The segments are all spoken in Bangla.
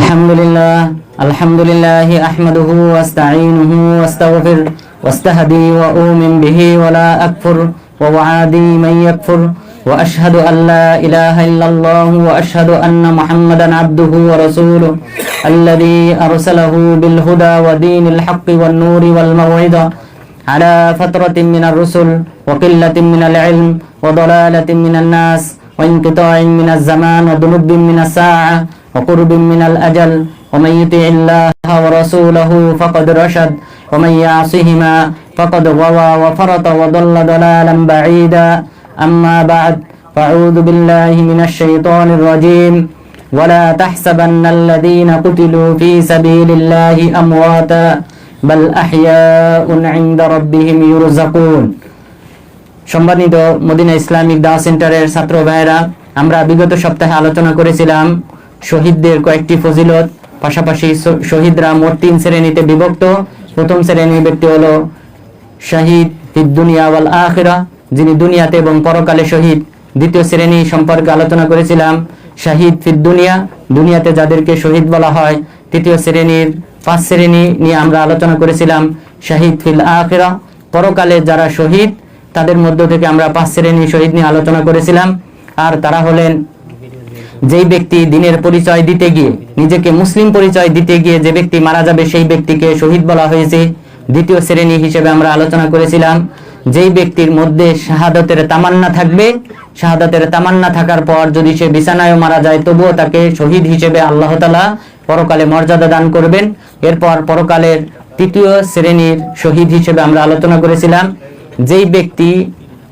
الحمد لله أحمده واستعينه واستغفر واستهدي وأؤمن به ولا أكفر ووعادي من يكفر وأشهد أن لا إله إلا الله وأشهد أن محمدا عبده ورسوله الذي أرسله بالهدى ودين الحق والنور والموعظة على فترة من الرسل وقلة من العلم وضلالة من الناس وانقطاع من الزمان وذنوب من الساعة وقرب من الأجل ومن يطع الله ورسوله فقد رشد ومن يعصهما فقد غوى وفرط وضل ضلالا بعيدا أما بعد فأعوذ بالله من الشيطان الرجيم ولا تحسبن الذين قتلوا في سبيل الله أمواتا بل أحياء عند ربهم يرزقون। সম্মানিত মদিনা ইসলামিক দাওয়া সেন্টারের ছাত্র ভাইরা, আমরা বিগত সপ্তাহে আলোচনা করেছিলাম শহীদদের কয়েকটি ফজিলত। পাশাপাশি শহীদরা মোট 3 শ্রেণীতে বিভক্ত। প্রথম শ্রেণীর ব্যক্তি হলো শহীদ ফিদ দুনিয়া ওয়াল আখিরাহ, যিনি দুনিয়াতে এবং পরকালে শহীদ। দ্বিতীয় শ্রেণী সম্পর্কে আলোচনা করেছিলাম শহীদ ফিদ দুনিয়া, দুনিয়াতে যাদেরকে শহীদ বলা হয়। তৃতীয় শ্রেণীর 5 শ্রেণী নিয়ে আমরা আলোচনা করেছিলাম শহীদ ফিল আখিরাহ, পরকালে যারা শহীদ তাদের মধ্য থেকে আমরা 5 শ্রেণী শহীদ নিয়ে আলোচনা করেছিলাম। আর তারা হলেন যেই ব্যক্তি দিনের পরিচয় দিতে গিয়ে, নিজেকে মুসলিম পরিচয় দিতে গিয়ে যে ব্যক্তি মারা যাবে সেই ব্যক্তিকে শহীদ বলা হয়েছে। দ্বিতীয় শ্রেণী হিসেবে আমরা আলোচনা করেছিলাম যেই ব্যক্তির মধ্যে শাহাদাতের তামান্না থাকবে, শাহাদাতের তামান্না থাকার পর যদি সে বিছানায় মারা যায় তবুও তাকে শহীদ হিসেবে আল্লাহ তাআলা পরকালে মর্যাদা দান করবেন। এরপর পরকালের তৃতীয় শ্রেণীর শহীদ হিসেবে আমরা আলোচনা করেছিলাম যেই ব্যক্তি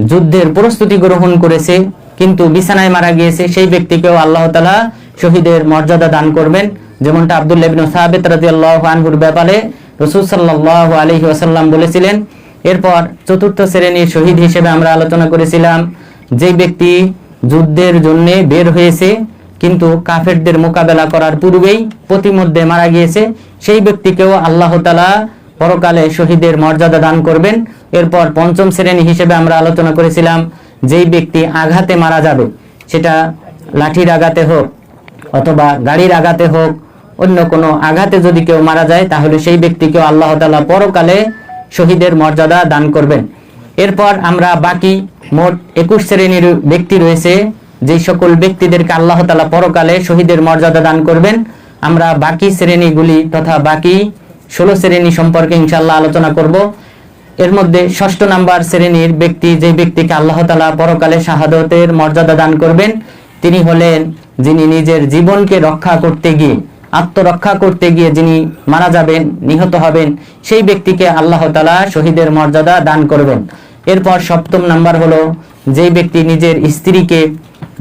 যুদ্ধের প্রস্তুতি গ্রহণ করেছে কিন্তু বিছানায় মারা গিয়েছে, সেই ব্যক্তিকেও আল্লাহ তাআলা শহীদের মর্যাদা দান করবেন। যেমনটা আব্দুল্লাহ ইবনে সাবিত রাদিয়াল্লাহু আনহুর ব্যাপারে রাসূল সাল্লাল্লাহু আলাইহি ওয়াসাল্লাম বলেছিলেন। এরপর চতুর্থ শ্রেণীর শহীদ হিসেবে আমরা আলোচনা করেছিলাম যেই ব্যক্তি যুদ্ধের জন্য বের হয়েছে কিন্তু কাফেরদের মোকাবেলা করার পূর্বেই প্রতিমধ্যে মারা গিয়েছে, সেই ব্যক্তিকেও আল্লাহ তাআলা পরকালে শহীদের মর্যাদা দান করবেন। এরপর পঞ্চম শ্রেণী হিসেবে আমরা আলোচনা করেছিলাম যেই ব্যক্তি আঘাতে মারা যাবে, সেটা লাঠির আঘাতে হোক অথবা গাড়ির আঘাতে হোক, অন্য কোনো আঘাতে যদি কেউ মারা যায় তাহলে সেই ব্যক্তিকেও আল্লাহ তাআলা পরকালে শহীদের মর্যাদা দান করবেন। এরপর আমরা বাকি মোট 21 শ্রেণীর ব্যক্তি রয়েছে, যেই সকল ব্যক্তিদেরকে আল্লাহ তাআলা পরকালে শহীদের মর্যাদা দান করবেন। আমরা বাকি শ্রেণীগুলি তথা বাকি 16 শ্রেণী সম্পর্কে ইনশাআল্লাহ আলোচনা করব। এর মধ্যে 6ষ্ঠ নাম্বার শ্রেণীর ব্যক্তি, যে ব্যক্তিকে আল্লাহ তাআলা পরকালে শাহাদাতের মর্যাদা দান করবেন, তিনি হলেন যিনি নিজের জীবনকে রক্ষা করতে গিয়ে, আত্মরক্ষা করতে গিয়ে যিনি মারা যাবেন, নিহত হবেন, সেই ব্যক্তিকে আল্লাহ তাআলা শহীদের মর্যাদা দান করবেন। এরপর 7ম নাম্বার হলো যেই ব্যক্তি নিজের স্ত্রীকে,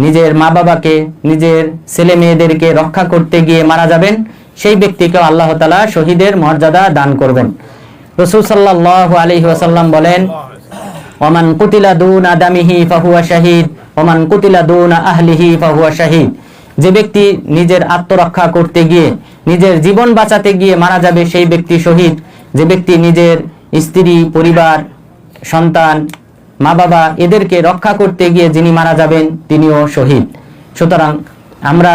নিজের মা বাবাকে, নিজের ছেলে মেয়েদেরকে রক্ষা করতে গিয়ে মারা যাবেন, সেই ব্যক্তিকে আল্লাহ তাআলা শহীদের মর্যাদা দান করবেন। রাসূল সাল্লাল্লাহু আলাইহি ওয়াসাল্লাম বলেন, ওমান কুতিলা দুনা দামিহি ফাহুয়া শাহীদ ওমান কুতিলা দুনা আহলিহি ফাহুয়া শাহীদ। যে ব্যক্তি নিজের আত্মরক্ষা করতে গিয়ে, নিজের জীবন বাঁচাতে গিয়ে মারা যাবে সেই ব্যক্তি শহীদ। যে ব্যক্তি নিজের স্ত্রী, পরিবার, সন্তান, মা বাবা এদেরকে রক্ষা করতে গিয়ে যিনি মারা যাবেন তিনিও শহীদ। সুতরাং আমরা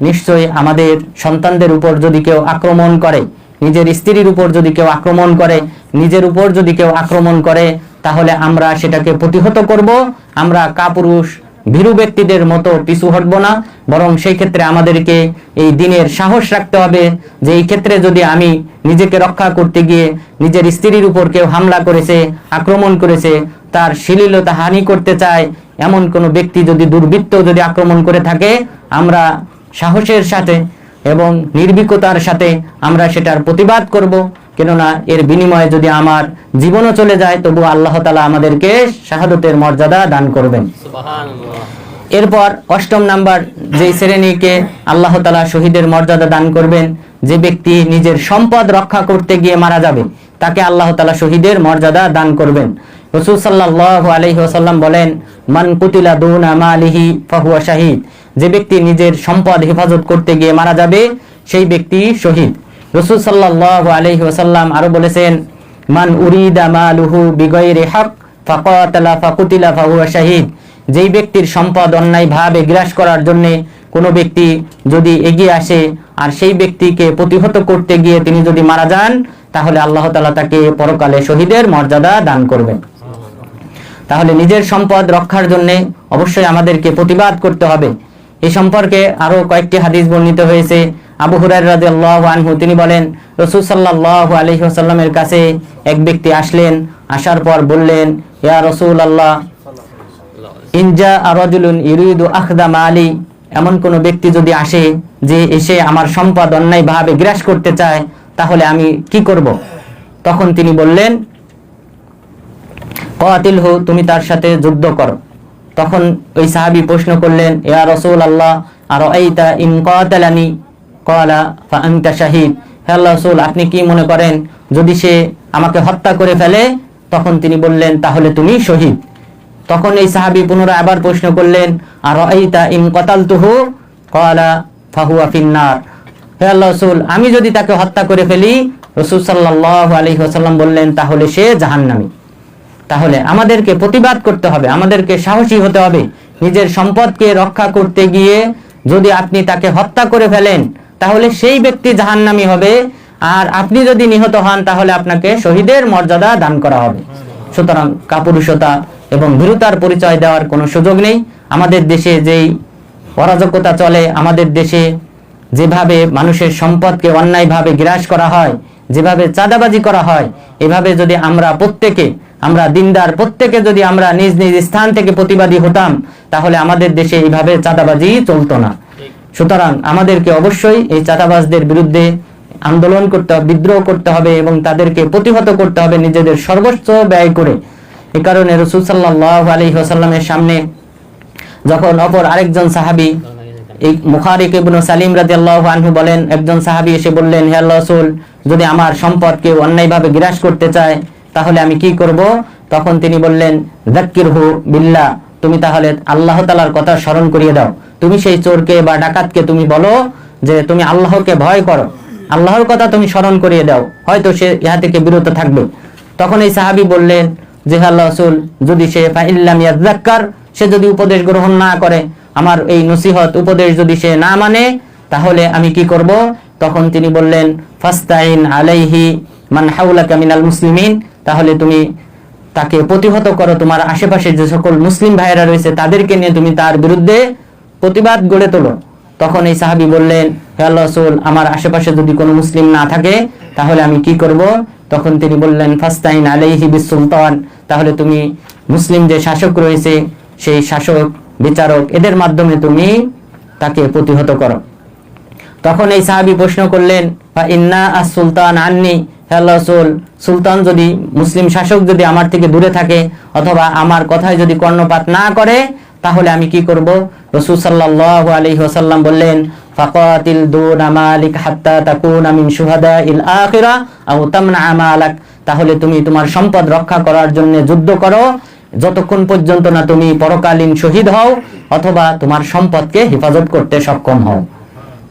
নিশ্চয়ই আমাদের সন্তানদের উপর যদি কেউ আক্রমণ করে, নিজের স্ত্রীর উপর যদি কেউ আক্রমণ করে, নিজের উপর যদি কেউ আক্রমণ করে, তাহলে আমরা সেটাকে প্রতিহত করব। আমরা কাপুরুষ ভীরু ব্যক্তিদের মতো পিছু হটব না, বরং সেই ক্ষেত্রে আমাদেরকে এই দিনের সাহস রাখতে হবে যে এই ক্ষেত্রে যদি আমি নিজেকে রক্ষা করতে গিয়ে নিজের স্ত্রীর উপর কেউ হামলা করেছে, আক্রমণ করেছে, তার শ্লীলতা হানি করতে চায়, এমন কোনো ব্যক্তি যদি, দুর্বৃত্ত যদি আক্রমণ করে থাকে, আমরা সাহসের সাথে এবং নির্ভীকতার সাথে আমরা সেটার প্রতিবাদ করব। কেননা এর বিনিময়ে যদি আমার জীবনও চলে যায় তবু আল্লাহ তাআলা আমাদেরকে শাহাদাতের মর্যাদা দান করবেন। সুবহানাল্লাহ। এরপর 8ম নাম্বার যে শ্রেণীকে আল্লাহ তাআলা শহীদের মর্যাদা দান করবেন, যে ব্যক্তি নিজের সম্পদ রক্ষা করতে গিয়ে মারা যাবে তাকে আল্লাহ তাআলা শহীদের মর্যাদা দান করবেন। রাসূল সাল্লাল্লাহু আলাইহি ওয়াসাল্লাম বলেন, মান কুতিলা দুনা মালিহি ফাহুয়া শাহীদ। যে ব্যক্তি নিজের সম্পদ হেফাজত করতে গিয়ে মারা যাবে সেই ব্যক্তি শহীদ। রাসূল সাল্লাল্লাহু আলাইহি ওয়াসাল্লাম আরো বলেছেন, মান উরিদা মালুহু বিগাইরি হক ফাকাতালা ফাকুতিলা ফাহুয়া শাহীদ। যেই ব্যক্তির সম্পদ অন্যায়ভাবে গ্রাস করার জন্য কোনো ব্যক্তি যদি এগিয়ে আসে আর সেই ব্যক্তিকে প্রতিহত করতে গিয়ে তিনি যদি মারা যান, তাহলে আল্লাহ তাআলা তাকে পরকালে শহীদের মর্যাদা দান করবেন। তাহলে নিজের সম্পদ রক্ষার জন্য অবশ্যই আমাদেরকে প্রতিবাদ করতে হবে। এই সম্পর্কে আরো কয়েকটি হাদিস বর্ণিত হয়েছে। আবু হুরায়রা রাদিয়াল্লাহু আনহু তিনি বলেন, রাসূল সাল্লাল্লাহু আলাইহি ওয়াসাল্লামের কাছে এক ব্যক্তি আসলেন, আসার পর বললেন, ইয়া রাসূলুল্লাহ, ইনজা রাজুলুন ইরিদু আখদা মালি, এমন কোন ব্যক্তি যদি আসে যে এসে আমার সম্পদ অন্যায়ভাবে গ্রাস করতে চায়, তাহলে আমি কি করব? তখন তিনি বললেন, কাতিলহু, তুমি তার সাথে যুদ্ধ করো। তখন ওই সাহাবী প্রশ্ন করলেন, ইয়া রাসূলুল্লাহ, আরাইতা ইন কাতালানি ক্বালা ফা আনতা শাহীদ, হে আল্লাহর রাসূল, আপনি কি মনে করেন যদি সে আমাকে হত্যা করে ফেলে? তখন তিনি বললেন, তাহলে তুমি শহীদ। তখন এই সাহাবী পুনরায় আবার প্রশ্ন করলেন, আরাইতা ইন কাতালতুহু ক্বালা ফাহুয়া ফিন্নার, হে আল্লাহর রাসূল, আমি যদি তাকে হত্যা করে ফেলি? রাসূল সাল্লাল্লাহু আলাইহি ওয়াসাল্লাম বললেন, তাহলে সে জাহান্নামী। তাহলে আমাদেরকে প্রতিবাদ করতে হবে, আমাদেরকে সাহসী হতে হবে। নিজের সম্পদকে রক্ষা করতে গিয়ে যদি আপনি তাকে হত্যা করে ফেলেন, তাহলে সেই ব্যক্তি জাহান্নামী হবে, আর আপনি যদি নিহত হন তাহলে আপনাকে শহীদের মর্যাদা দান করা হবে। সুতরাং কাপুরুষতা এবং ভীরুতার পরিচয় দেওয়ার কোনো সুযোগ নেই। আমাদের দেশে যেই অরাজকতা চলে, আমাদের দেশে যেভাবে মানুষের সম্পদকে অন্যায়ভাবে গ্রাস করা হয়, যেভাবে চাঁদাবাজি করা হয়, এভাবে যদি আমরা দিনদার প্রত্যেকে যদি আমরা নিজ নিজ স্থান থেকে প্রতিবাদী হতাম, তাহলে আমাদের দেশে এইভাবে চাঁদাবাজি চলতো না। সুতরাং আমাদেরকে অবশ্যই এই চাঁদাবাজদের বিরুদ্ধে আন্দোলন করতে হবে, বিদ্রোহ করতে হবে এবং তাদেরকে প্রতিহত করতে হবে নিজেদের সর্বোচ্চ ব্যয় করে। এই কারণে রাসূল সাল্লাল্লাহু আলাইহি ওয়াসাল্লামের সামনে যখন অপর আরেকজন সাহাবী, এই মুখারিক ইবনে সালিম রাদিয়াল্লাহু আনহু বলেন, একজন সাহাবী এসে বললেন, হে আল্লাহর রাসূল, যদি আমার সম্পদকে অন্যায়ভাবে গ্রাস করতে চায় তাহলে আমি কি করব? তখন তিনি বললেন, যাক্কিরহু বিল্লাহ, তুমি তাহলে আল্লাহ তাআলার কথা স্মরণ করিয়ে দাও। তুমি সেই চোরকে বা ডাকাতকে তুমি বলো যে তুমি আল্লাহকে ভয় করো, আল্লাহর কথা তুমি স্মরণ করিয়ে দাও, হয়তো সে ইহা থেকে বিরত থাকবে। তখন এই সাহাবী বললেন যে, হে আল্লাহর রাসূল, যদি সে ফাইল্লাম ইয়াযাক্কার, সে যদি উপদেশ গ্রহণ না করে, আমার এই নসিহত উপদেশ যদি সে না মানে, তাহলে আমি কি করব? তখন তিনি বললেন, ফাস্তাইন আলাইহি মান হাওলাকা মিনাল মুসলিমিন, তাহলে তুমি তাকে প্রতিহত করো, তোমার আশেপাশে যে সকল মুসলিম ভাইয়েরা রয়েছে তাদেরকে নিয়ে তুমি তার বিরুদ্ধে প্রতিবাদ গড়ে তোলো। তখন এই সাহাবী বললেন, হে আল্লাহর রাসূল, আমার আশেপাশে যদি কোনো মুসলিম না থাকে তাহলে আমি কি করব? তখন তিনি বললেন, ফাস্তাইন আলাইহি বিসুলতান, তাহলে তুমি মুসলিম যে শাসক রয়েছে, সেই শাসক, বিচারক, এদের মাধ্যমে তুমি তাকে প্রতিহত করো। তখন এই সাহাবী প্রশ্ন করলেন, ফা ইন্না আস-সুলতান আন্নি, হে আল্লাহর রাসূল, সুলতান যদি, মুসলিম শাসক যদি আমার থেকে দূরে থাকে অথবা আমার কথায় যদি কর্ণপাত না করে, তাহলে আমি কি করব? রাসূল সাল্লাল্লাহু আলাইহি ওয়াসাল্লাম বললেন, ফাকাতিল দুনা মালিক হাত্তা তাকুনা মিন শুহাদাইল আখিরা আও তামনা মালাক, তাহলে তুমি তোমার সম্পদ রক্ষা করার জন্য যুদ্ধ করো যতক্ষণ পর্যন্ত না তুমি পরকালীন শহীদ হও অথবা তোমার সম্পদকে হেফাজত করতে সক্ষম হও।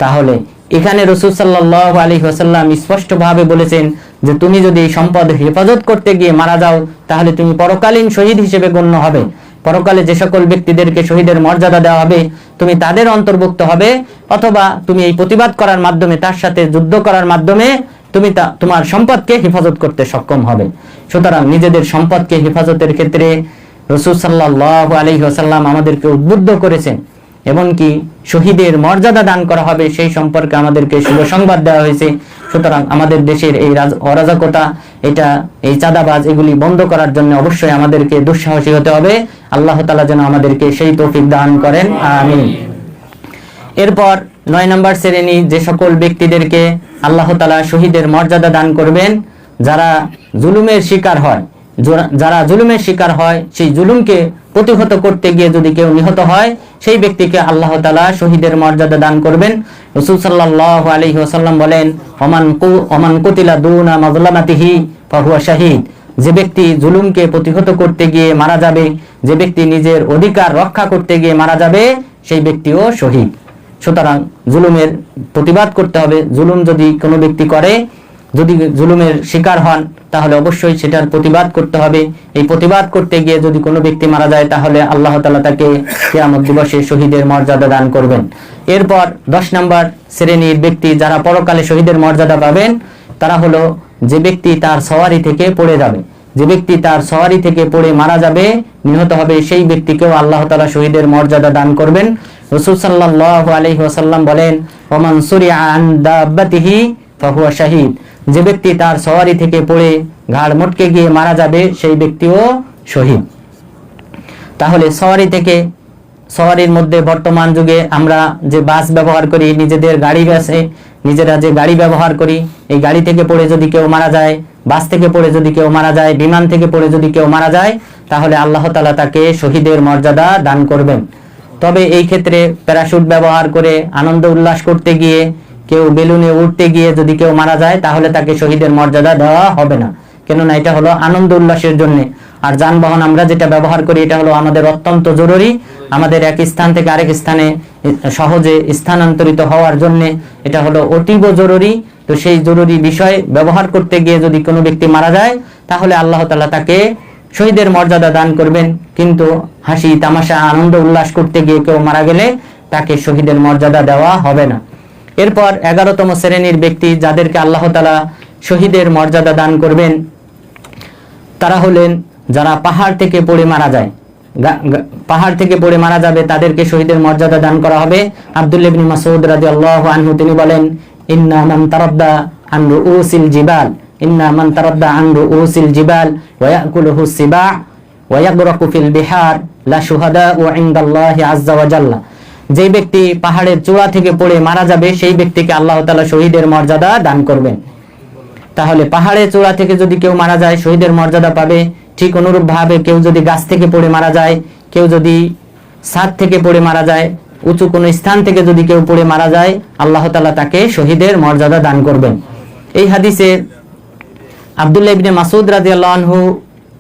তাহলে এখানে রাসূল সাল্লাল্লাহু আলাইহি ওয়াসাল্লাম স্পষ্টভাবে বলেছেন যে তুমি যদি এই সম্পদ হেফাজত করতে গিয়ে মারা যাও, তাহলে তুমি পরকালীন শহীদ হিসেবে গণ্য হবে। পরকালে যে সকল ব্যক্তিদেরকে শহীদের মর্যাদা দেওয়া হবে, তুমি তাদের অন্তর্ভুক্ত হবে, অথবা তুমি এই প্রতিবাদ করার মাধ্যমে, তার সাথে যুদ্ধ করার মাধ্যমে তুমি তোমার সম্পদকে হেফাজত করতে সক্ষম হবে। সুতরাং নিজেদের সম্পদকে হেফাজতের ক্ষেত্রে রাসূল সাল্লাল্লাহু আলাইহি ওয়াসাল্লাম আমাদেরকে উদ্বুদ্ধ করেছেন, এমনকি শহীদের মর্যাদা দান করা হবে সেই সম্পর্কে আমাদেরকে শুভ সংবাদ দেওয়া হয়েছে। সুতরাং আমাদের দেশের এই অরাজকতা, এই চাঁদাবাজ, এগুলি বন্ধ করার জন্য অবশ্যই আমাদেরকে দুঃসাহসী হতে হবে। আল্লাহ তাআলা যেন আমাদেরকে সেই তৌফিক দান করেন, আমিন। এরপর 9 নম্বর শ্রেণী, যে সকল ব্যক্তিদেরকে আল্লাহ তাআলা শহীদের মর্যাদা দান করবেন, যারা জুলুমের শিকার হয়, সেই জুলুমকে প্রতিহত করতে গিয়ে যদি কেউ নিহত হয়, সেই ব্যক্তিকে আল্লাহ তাআলা শহীদের মর্যাদা দান করবেন। রাসূল সাল্লাল্লাহু আলাইহি ওয়াসাল্লাম বলেন, ওমান কুতিলা দুনা মাজলামাতিহি ফাহুয়া শাহীদ, যে ব্যক্তি জুলুমকে প্রতিহত করতে গিয়ে মারা যাবে, যে ব্যক্তি নিজের অধিকার রক্ষা করতে গিয়ে মারা যাবে, সেই ব্যক্তিও শহীদ। সুতরাং জুলুমের প্রতিবাদ করতে হবে। জুলুম যদি কোনো ব্যক্তি করে, যদি জুলুমের শিকার হন, তাহলে অবশ্যই সেটার প্রতিবাদ করতে হবে। এই প্রতিবাদ করতে গিয়ে যদি কোনো ব্যক্তি মারা যায় তাহলে আল্লাহ তাআলা তাকে কিয়ামত দিবসে শহীদের মর্যাদা দান করবেন। এরপর 10 নম্বর শ্রেণীর ব্যক্তি যারা পরকালে শহীদের মর্যাদা পাবেন তারা হলো যে ব্যক্তি তার সওয়ারি থেকে পড়ে যাবে। যে ব্যক্তি তার সওয়ারি থেকে পড়ে মারা যাবে, নিহত হবে, সেই ব্যক্তিকেও আল্লাহ তাআলা শহীদের মর্যাদা দান করবেন। রাসূল সাল্লাল্লাহু আলাইহি ওয়াসাল্লাম বলেন, ওমান সুরিআ আন দাব্বাতিহি ফাহুয়া শাহীদ। যে ব্যক্তি তার সওয়ারি থেকে পড়ে ঘাড় মটকে গিয়ে মারা যাবে সেই ব্যক্তিও শহীদ। তাহলে সওয়ারির মধ্যে বর্তমান যুগে আমরা যে বাস ব্যবহার করি, নিজেদের গাড়ি আছে, নিজেরা যে গাড়ি ব্যবহার করি, এই গাড়ি থেকে পড়ে যদি কেউ মারা যায়, বাস থেকে পড়ে যদি কেউ মারা যায়, বিমান থেকে পড়ে যদি কেউ মারা যায়, তাহলে আল্লাহ তাআলা তাকে শহীদের মর্যাদা দান করবেন। তবে এই ক্ষেত্রে প্যারাশুট ব্যবহার করে আনন্দ উল্লাস করতে গিয়ে, কেউ বেলুনে উঠতে গিয়ে যদি কেউ মারা যায় তাহলে তাকে শহীদের মর্যাদা দেওয়া হবে না, কেননা এটা হলো আনন্দ উল্লাসের জন্য। আর যানবাহন আমরা যেটা ব্যবহার করি এটা হলো আমাদের অত্যন্ত জরুরি, আমাদের এক স্থান থেকে আরেক স্থানে সহজে স্থানান্তরিত হওয়ার জন্য এটা হলো অতীব জরুরি। তো সেই জরুরি বিষয় ব্যবহার করতে গিয়ে যদি কোনো ব্যক্তি মারা যায় তাহলে আল্লাহ তাআলা তাকে শহীদের মর্যাদা দান করবেন, কিন্তু হাসি তামাশা আনন্দ উল্লাস করতে গিয়ে কেউ মারা গেলে তাকে শহীদের মর্যাদা দেওয়া হবে না। এরপর 11তম শ্রেণীর ব্যক্তি যাদেরকে আল্লাহ তাআলা শহীদের মর্যাদা দান করবেন তারা হলেন যারা পাহাড় থেকে পড়ে মারা যায়। পাহাড় থেকে পড়ে মারা যাবে তাদেরকে শহীদের মর্যাদা দান করা হবে। আব্দুল্লাহ ইবনে মাসউদ রাদিয়াল্লাহু আনহু তিনি বলেন, ইন্না মান তারাদ্দা আন রুউসিল জিবাল ওয়া ইয়াকুলুহু সিবা ওয়া ইয়াগরাকু ফিল বিহার লা শুহাদাউ ইনদাল্লাহি আযজা ওয়া জাল্লা। যে ব্যক্তি পাহাড়ের চূড়া থেকে পড়ে মারা যাবে সেই ব্যক্তিকে আল্লাহ তাআলা শহীদের মর্যাদা দান করবেন। তাহলে পাহাড়ের চূড়া থেকে যদি কেউ মারা যায় শহীদের মর্যাদা পাবে। ঠিক অনুরূপ ভাবে কেউ যদি গাছ থেকে পড়ে মারা যায়, কেউ যদি ছাদ থেকে পড়ে মারা যায়, উঁচু কোনো স্থান থেকে যদি কেউ পড়ে মারা যায় আল্লাহ তাআলা তাকে শহীদের মর্যাদা দান করবেন। এই হাদিসে আব্দুল্লাহ ইবনে মাসউদ রাদিয়াল্লাহু আনহু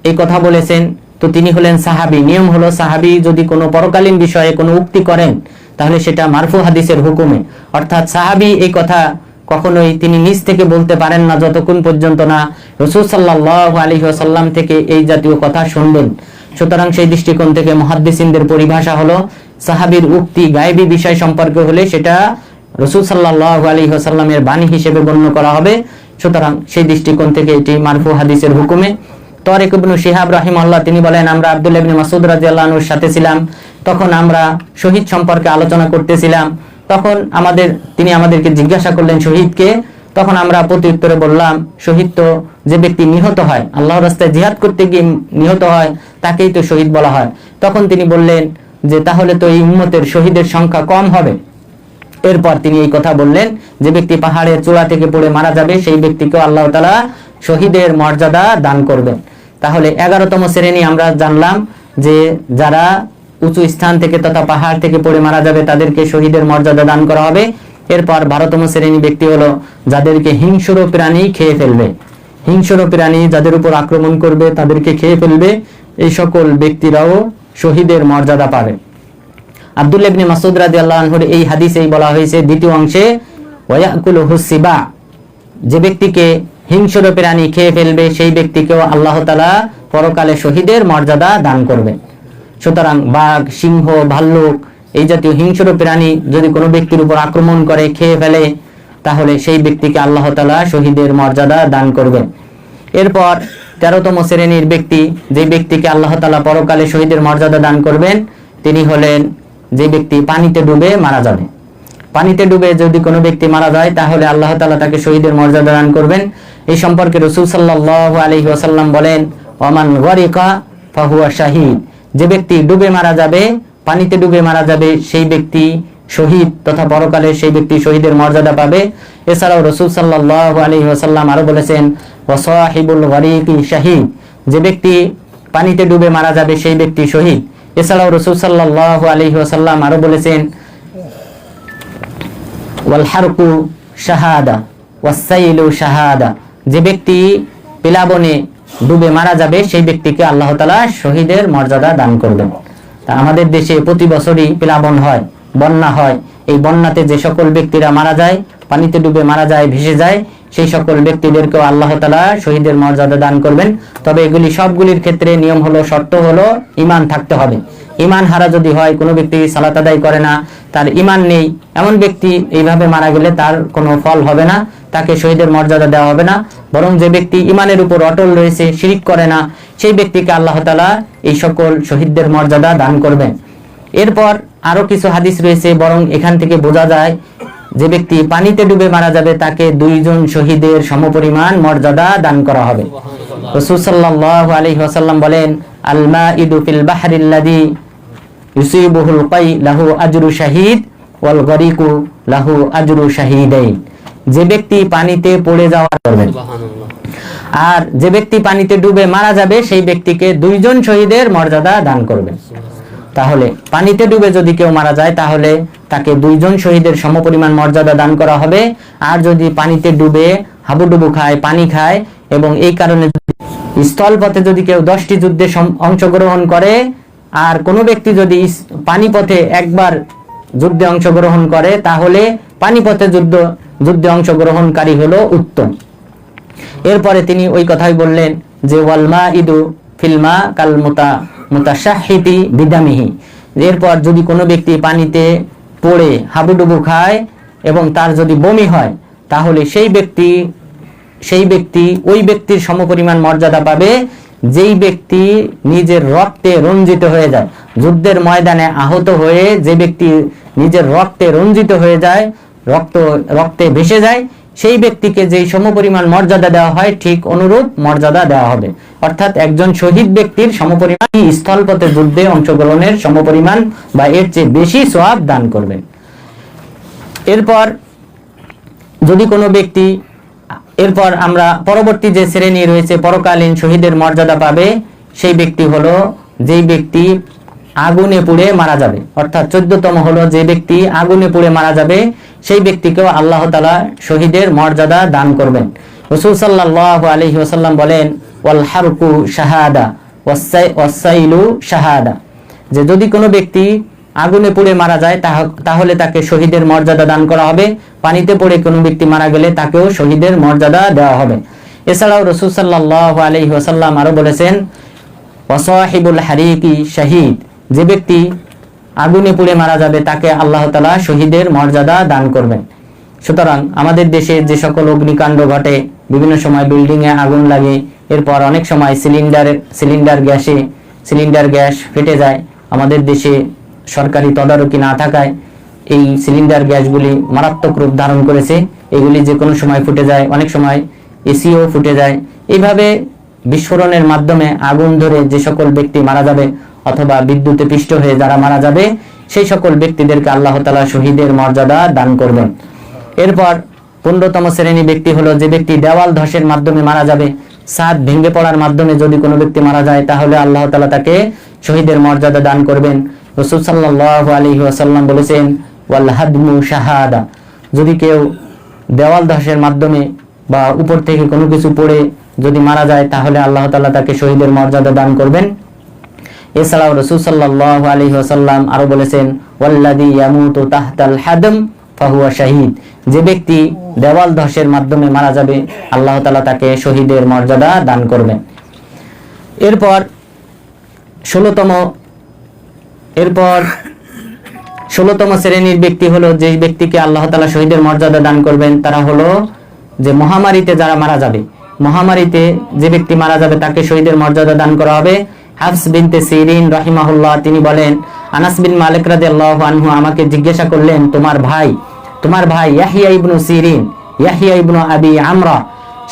এই কথা বলেছেন। তো তিনি হলেন সাহাবী। নিয়ম হলো সাহাবী যদি কোনো পরকালীন বিষয়ে কোনো উক্তি করেন তাহলে সেটা মারফু হাদিসের হুকুমে, অর্থাৎ সাহাবী এই কথা কখনোই তিনি নিজ থেকে বলতে পারেন না যতক্ষণ পর্যন্ত না রাসূল সাল্লাল্লাহু আলাইহি ওয়াসাল্লাম থেকে এই জাতীয় কথা শুনবেন। সুতরাং সেই দৃষ্টিকোণ থেকে মুহাদ্দিসিনদের পরিভাষা হলো সাহাবীর উক্তি গায়েবী বিষয় সম্পর্কে হলে সেটা রাসূল সাল্লাল্লাহু আলাইহি ওয়াসাল্লামের বাণী হিসেবে গণ্য করা হবে। সুতরাং সেই দৃষ্টিকোণ থেকে এটি মারফু হাদিসের হুকুমে। তারিক ইবনে শিহাব রাহিমাহুল্লাহ তিনি বলেন, আমরা আব্দুল্লাহ ইবনে মাসউদ রাদিয়াল্লাহু আনহুর সাথে ছিলাম, তখন আমরা শহীদ সম্পর্কে আলোচনা করতেছিলাম। তখন তিনি আমাদেরকে জিজ্ঞাসা করলেন শহীদকে। তখন আমরা প্রত্যুত্তরে বললাম শহীদ তো যে ব্যক্তি নিহত হয়, আল্লাহর রাস্তায় জিহাদ করতে গিয়ে নিহত হয় তাকেই তো শহীদ বলা হয়। তখন তিনি বললেন যে তাহলে তো এই উম্মতের শহীদের সংখ্যা কম হবে। এরপর তিনি এই কথা বললেন যে ব্যক্তি পাহাড়ের চূড়া থেকে পড়ে মারা যাবে সেই ব্যক্তিকেও আল্লাহ তাআলা শহীদের মর্যাদা দান করবেন। তাহলে 11তম শ্রেণী আমরা জানলাম যে যারা উঁচু স্থান থেকে তথা পাহাড় থেকে পড়ে মারা যাবে তাদেরকে শহীদের মর্যাদা দান করা হবে। এরপর 12তম শ্রেণী ব্যক্তি হলো যাদেরকে হিংস্র প্রাণী খেয়ে ফেলবে। হিংস্র প্রাণী যাদের উপর আক্রমণ করবে তাদেরকে খেয়ে ফেলবে, এই সকল ব্যক্তিরাও শহীদের মর্যাদা পাবে। আব্দুল্লাহ ইবনে মাসউদ রাদিয়াল্লাহু আনহুর এই হাদিসেই বলা হয়েছে দ্বিতীয় অংশে, ওয়া ইয়াকুলুহু সিবা, যে ব্যক্তিকে হিংস্র প্রাণী খেয়ে ফেলবে সেই ব্যক্তিকেও আল্লাহ তাআলা পরকালে শহীদের মর্যাদা দান করবেন। সুতরাং বাঘ, সিংহ, ভাল্লুক এই জাতীয় হিংস্র প্রাণী যদি কোনো ব্যক্তির উপর আক্রমণ করে খেয়ে ফেলে তাহলে সেই ব্যক্তিকে আল্লাহ তাআলা শহীদের মর্যাদা দান করবেন। এরপর 13তম শ্রেণীর ব্যক্তি, যে ব্যক্তিকে আল্লাহ তাআলা পরকালে শহীদের মর্যাদা দান করবেন তিনি হলেন যে ব্যক্তি পানিতে ডুবে মারা যাবে। পানিতে ডুবে যদি কোনো ব্যক্তি মারা যায় তাহলে আল্লাহ তাআলা তাকে শহীদের মর্যাদা দান করবেন। এই সম্পর্কে রাসূল সাল্লাল্লাহু আলাইহি ওয়াসাল্লাম বলেন, ওমান গরিকা ফাহুয়া শাহীদ, যে ব্যক্তি ডুবে মারা যাবে, পানিতে ডুবে মারা যাবে সেই ব্যক্তি শহীদ তথা পরকালে সেই ব্যক্তি শহীদের মর্যাদা পাবে। এছাড়াও রাসূল সাল্লাল্লাহু আলাইহি ওয়াসাল্লাম আরো বলেছেন, ওয়া সাহিবুল গরিকি শাহীদ, যে ব্যক্তি পানিতে ডুবে মারা যাবে সেই ব্যক্তি শহীদ। এছাড়াও রাসূল সাল্লাল্লাহু আলাইহি ওয়াসাল্লাম আরো বলেছেন, ওয়াল হারকু শাহাদা ওয়াস সাইলু শাহাদা, যে ব্যক্তি প্লাবনে ডুবে মারা যাবে সেই ব্যক্তিকে আল্লাহ তাআলা শহীদের মর্যাদা দান করবেন। তা আমাদের দেশে প্রতি বছরই প্লাবন হয়, বন্যা হয়। এই বন্যাতে যে সকল ব্যক্তিরা মারা যায়, পানিতে ডুবে মারা যায়, ভেসে যায়, সেই সকল ব্যক্তিদেরকেও আল্লাহ তাআলা শহীদের মর্যাদা দান করবেন। তবে এগুলি সবগুলির ক্ষেত্রে নিয়ম হলো, শর্ত হলো ঈমান থাকতে হবে। ঈমান হারা যদি হয়, কোনো ব্যক্তি সালাত আদায় করে না, তার ঈমান নেই, এমন ব্যক্তি এইভাবে মারা গেলে তার কোনো ফল হবে না, তাকে শহীদের মর্যাদা দেওয়া হবে না। বরং যে ব্যক্তি ঈমানের উপর অটল রয়েছে, শিরিক করে না, সেই ব্যক্তিকে আল্লাহ তাআলা এই সকল শহীদদের মর্যাদা দান করবেন। এরপর আরো কিছু হাদিস রয়েছে, বরং এখান থেকে বোঝা যায় যে ব্যক্তি পানিতে ডুবে মারা যাবে তাকে 2 জন শহীদের সমপরিমাণ মর্যাদা দান করা হবে। রাসূল সাল্লাল্লাহু আলাইহি ওয়াসাল্লাম বলেন, আল মাইদু ফিল বাহরিল্লাযী ইউসিবুহুল কাই লাহু আজরু শাহীদ ওয়াল গরিকু লাহু আজরু শাহীদাইন। যে ব্যক্তি পানিতে পড়ে যাওয়া করবেন, আর যে ব্যক্তি পানিতে ডুবে মারা যাবে সেই ব্যক্তিকে 2 জন শহীদের মর্যাদা দান করবেন। তাহলে পানিতে ডুবে যদি কেউ মারা যায় তাহলে তাকে 2 জন শহীদের সমপরিমাণ মর্যাদা দান করা হবে। আর যদি পানিতে ডুবে হাবুডুবু খায়, পানি খায়, এবং এই কারণে স্থলপথে যদি কেউ 10টি যুদ্ধে অংশগ্রহণ করে, আর কোনো ব্যক্তি যদি পানিপথে একবার যুদ্ধে অংশগ্রহণ করে, তাহলে পানিপথে যুদ্ধে অংশগ্রহণকারী হলো উত্তম। এরপরে তিনি ওই কথাই বললেন যে ওয়াল মাইদু ফিলমা কাল মুতাশাহিতি বিদামিহি। এরপর যদি কোনো ব্যক্তি পানিতে পড়ে হাবুডুবু খায় এবং তার যদি বমি হয়, তাহলে সেই ব্যক্তি ওই ব্যক্তির সমপরিমাণ মর্যাদা পাবে যেই ব্যক্তি নিজের রক্তে রঞ্জিত হয়ে যায়। যুদ্ধের ময়দানে আহত হয়ে যে ব্যক্তি নিজের রক্তে রঞ্জিত হয়ে যায়, রক্তে ভেসে যায়, সেই ব্যক্তিকে যেই সমপরিমাণ মর্যাদা দেওয়া হয় ঠিক অনুরূপ মর্যাদা দেওয়া হবে। অর্থাৎ একজন শহীদ ব্যক্তির সমপরিমাণ স্থলপথে যুদ্ধে অংশগ্রহণের সমপরিমাণ বা এর চেয়ে বেশি সওয়াব দান করবেন। এরপর যদি কোনো ব্যক্তি, এরপর আমরা পরবর্তী যে শ্রেণী রয়েছে পরকালীন শহীদের মর্যাদা পাবে, সেই ব্যক্তি হলো যেই ব্যক্তি আগুনে পুড়ে মারা যাবে। অর্থাৎ 14তম হলো যে ব্যক্তি আগুনে পুড়ে মারা যাবে, সেই ব্যক্তিকেও আল্লাহ তাআলা শহীদের মর্যাদা দান করবেন। রাসূল সাল্লাল্লাহু আলাইহি ওয়াসাল্লাম বলেন, ওয়াল হারকু শাহাদা ওয়াসাইলু শাহাদা। যে যদি কোনো ব্যক্তি আগুনে পুড়ে মারা যায় তাহলে তাকে শহীদের মর্যাদা দান করা হবে। পানিতে পড়ে কোনো ব্যক্তি মারা গেলে তাকেও শহীদের মর্যাদা দেওয়া হবে। এছাড়াও রাসূল সাল্লাল্লাহু আলাইহি ওয়াসাল্লাম আরো বলেছেন, ওয়াসাহিবুল হারিকি শাহীদ। যে ব্যক্তি আগুনে পুড়ে মারা যাবে তাকে আল্লাহ তাআলা শহীদের মর্যাদা দান করবেন। সুতরাং আমাদের দেশে যে সকল অগ্নিকাণ্ড ঘটে, বিভিন্ন সময় বিল্ডিং এ আগুন লাগে, এরপর অনেক সময় সিলিন্ডার গ্যাস ফেটে যায়। আমাদের দেশে সরকারি তদারকি না থাকায় এই সিলিন্ডার গ্যাসগুলি মারাত্মক রূপ ধারণ করেছে। এগুলি যে কোনো সময় ফুটে যায়, অনেক সময় এসিও ফুটে যায়। এইভাবে বিস্ফোরণের মাধ্যমে আগুন ধরে যে সকল ব্যক্তি মারা যাবে অথবা বিদ্যুতে পিষ্ট হয়ে যারা মারা যাবে, সেই সকল ব্যক্তিদেরকে আল্লাহ তাআলা শহীদের মর্যাদা দান করবেন। এরপর 15তম শ্রেণী ব্যক্তি হলো যে ব্যক্তি দেওয়াল ধসের মাধ্যমে মারা যাবে। ছাদ ভেঙে পড়ার মাধ্যমে যদি কোনো ব্যক্তি মারা যায় তাহলে আল্লাহ তাআলা তাকে শহীদের মর্যাদা দান করবেন। রাসূল সাল্লাল্লাহু আলাইহি ওয়াসাল্লাম বলেছেন, ওয়াল হাদমু শাহাদা। যদি কেউ দেওয়াল ধসের মাধ্যমে বা উপর থেকে কোনো কিছু পড়ে যদি মারা যায় তাহলে আল্লাহ তাআলা তাকে শহীদের মর্যাদা দান করবেন। এছাড়াও রাসূল সাল্লাল্লাহু আলাইহি ওয়াসাল্লাম আরো বলেছেন, ওয়াল্লাযী ইয়ামুতু তাহতাল হাদম ফাহুয়া শাহীদ। যে ব্যক্তি দেওয়াল ধসের মাধ্যমে মারা যাবে আল্লাহ তাআলা তাকে শহীদের মর্যাদা দান করবেন। এরপর 16তম শ্রেণীর ব্যক্তি হলো যে ব্যক্তিকে আল্লাহ তাআলা শহীদের মর্যাদা দান করবেন, তারা হলো যে মহামারীতে যারা মারা যাবে। মহামারীতে যে ব্যক্তি মারা যাবে তাকে শহীদের মর্যাদা দান করা হবে। হাফস বিনতে সিরিন রাহিমাহুল্লাহ তিনি বলেন, আনাস বিন মালিক রাদিয়াল্লাহু আনহু আমাকে জিজ্ঞাসা করলেন, তোমার ভাই ইয়াহইয়া ইবনে সিরিন, ইয়াহইয়া ইবনে আবি আমরা,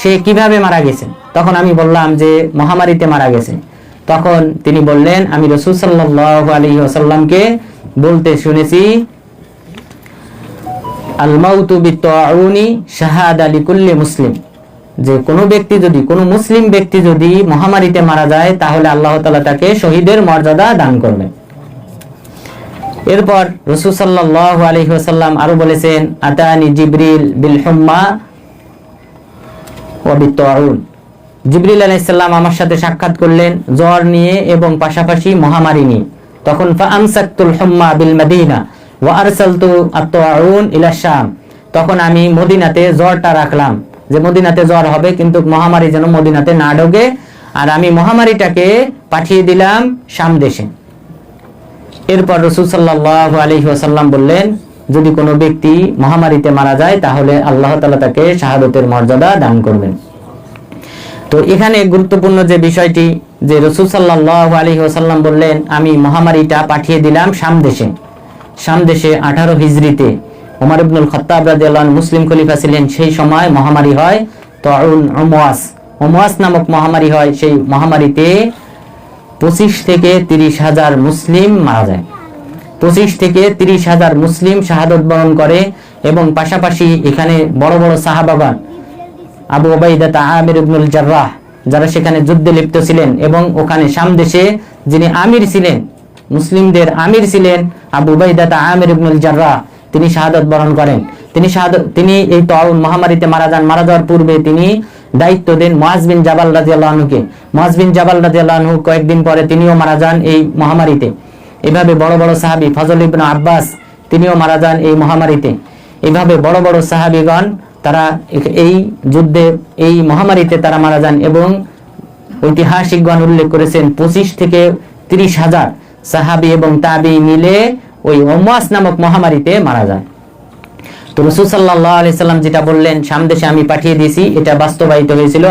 সে কিভাবে মারা গেছে? তখন আমি বললাম যে মহামারীতে মারা গেছে। তখন তিনি বললেন, আমি রাসূল সাল্লাল্লাহু আলাইহি ওয়াসাল্লামকে বলতে শুনেছি, আল মাউতু বিত্তাউনি শাহাদা লিকুল্লি মুসলিম। যে কোনো মুসলিম ব্যক্তি যদি মহামারীতে মারা যায় তাহলে আল্লাহ তাআলা তাকে শহীদের মর্যাদা দান করবেন। এরপর রাসূল সাল্লাল্লাহু আলাইহি ওয়াসাল্লাম আরো বলেছেন, আতানি জিবরিল বিল হুম্মা ওয়া বিত্তাউন। জিবরিল আলাইহিস সালাম আমার সাথে সাক্ষাৎ করলেন জ্বর নিয়ে এবং পাশাপাশি মহামারী নিয়ে। তখন ফাআমসাকতুল হুম্মা বিল মাদিনা ওয়া আরসালতু আত-তাউন ইলা শাম। তখন আমি মদিনাতে জ্বরটা রাখলাম যে মদিনাতে জ্বর হবে, কিন্তু মহামারী যেন মদিনাতে না ঢোকে। আর আমি মহামারীটাকে পাঠিয়ে দিলাম শাম দেশে। এরপর রাসূল সাল্লাল্লাহু আলাইহি ওয়াসাল্লাম বললেন, যদি কোনো ব্যক্তি মহামারীতে মারা যায় তাহলে আল্লাহ তাআলা তাকে শাহাদাতের মর্যাদা দান করবেন। তো এখানে গুরুত্বপূর্ণ যে বিষয়টি, যে রাসূল সাল্লাল্লাহু আলাইহি ওয়াসাল্লাম বললেন আমি মহামারীটা পাঠিয়ে দিলাম শাম দেশে। শাম দেশে 18 হিজরিতে ওমর ইবনুল খাত্তাব রাদিয়াল্লাহু আনহু মুসলিম খলিফা ছিলেন। সেই সময় মহামারী হয় তাউন উমওয়াস নামক মহামারী হয়। সেই মহামারীতে 25 থেকে 30,000 মুসলিম মারা যায়। 25 থেকে 30,000 মুসলিম শাহাদাত বরণ করে। এবং পাশাপাশি এখানে বড় বড় সাহাবাগণ, আবু উবাইদা আমির ইবনুল জাররাহ, যারা সেখানে যুদ্ধে লিপ্ত ছিলেন, এবং ওখানে শাম দেশে যিনি আমির ছিলেন, মুসলিমদের আমির ছিলেন আবু উবাইদা আমির ইবনুল জাররাহ, তিনি শাহাদাত বরণ করেন। তিনি এই তাউন মহামারীতে মারা যান। মারা যাওয়ার পূর্বে তিনি দায়িত্ব দেন মুআজ বিন জাবাল রাদিয়াল্লাহু আনহুকে। মুআজ বিন জাবাল রাদিয়াল্লাহু আনহু কয়েকদিন পরে তিনিও মারা যান এই মহামারীতে। এভাবে বড় বড় সাহাবী ফজল ইবনে আব্বাস তিনিও মারা যান এই মহামারীতে। এভাবে বড় বড় সাহাবীগণ তারা এই যুদ্ধে, এই মহামারীতে তারা মারা যান। এবং ঐতিহাসিকগণ উল্লেখ করেছেন 25 থেকে 30,000 সাহাবী এবং তাবী মিলে ওই উমওয়াস নামক মহামারীতে মারা যায়। তো রাসূল সাল্লাল্লাহু আলাইহি সাল্লাম যেটা বললেন শাম দেশে আমি পাঠিয়ে দিয়েছি, এটা বাস্তবায়িত হয়েছিল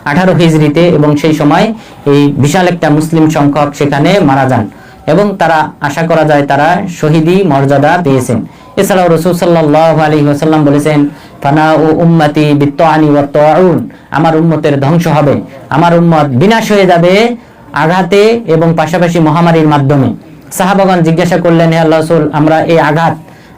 18 হিজরিতে। এবং সেই সময় এই বিশাল একটা মুসলিম সংখ্যক সেখানে মারা যান এবং তারা আশা করা যায় তারা শহীদি মর্যাদা পেয়েছেন। এছাড়াও রাসূল সাল্লাল্লাহু আলাইহি ওয়াসাল্লাম বলেছেন, ফানাউ উম্মতি বিত্তানি ওয়াত তাউন, আমার উম্মতের ধ্বংস হবে, আমার উম্মত বিনাশ হয়ে যাবে আঘাতে এবং পাশাপাশি মহামারীর মাধ্যমে। সাহাবাগণ জিজ্ঞাসা করলেন, হে আল্লাহর রাসূল, আমরা এই